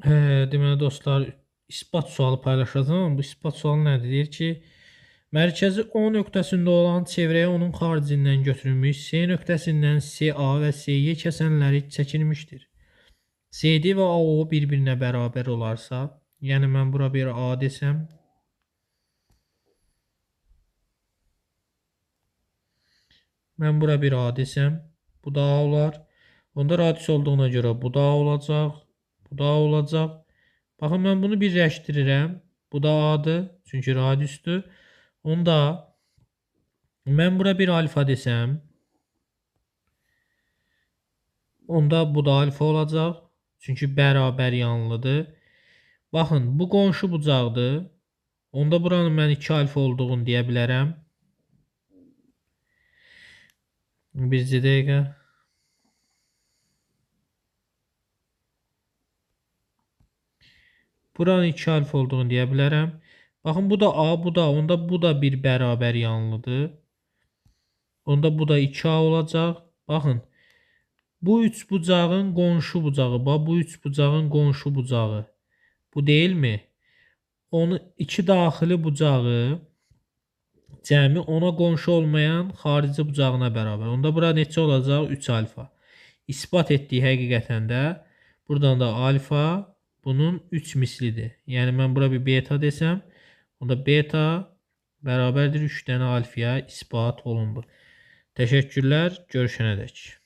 Deməli dostlar, isbat sualı paylaşacağam. Bu isbat sualı nədir? Deyir ki, mərkəzi O nöqtəsində olan çevrəyə onun xaricindən götürülmüş C nöqtəsindən CA və CY kəsənləri çəkilmişdir. CD və AO bir-birinə bərabər olarsa, yəni mən bura bir A desəm, bu da A olar. Onda radius olduğuna görə bu da A olacaq, bu da A olacaq. Baxın, mən bunu birləşdirirəm. Bu da A-dır, çünki radiusdur. Onda mən bura bir alfa desəm, onda bu da alfa olacaq, çünki bərabər yanlıdır. Baxın, bu qonşu bucaqdır. Onda buranın mən 2 alfa olduğunu deyə bilərəm. Bircə dəqiqə. Buranın 2 alfa olduğunu deyə bilərəm. Baxın, bu da A, bu da. Onda bu da bir bərabər yanlıdır. Onda bu da 2A olacaq. Baxın, bu üç bucağın qonşu bucağı. Bax, bu üç bucağın qonşu bucağı. Bu deyilmi? Onu iki daxili bucağı cəmi ona qonşu olmayan xarici bucağına bərabər. Onda bura neçə olacaq? 3 alfa. İsbat etdiyi həqiqətən də buradan da alfa bunun 3 mislidir. Yəni mən bura bir beta desəm, onda beta bərabərdir 3 dənə alfaya isbat olundu. Təşəkkürlər, görüşənədək.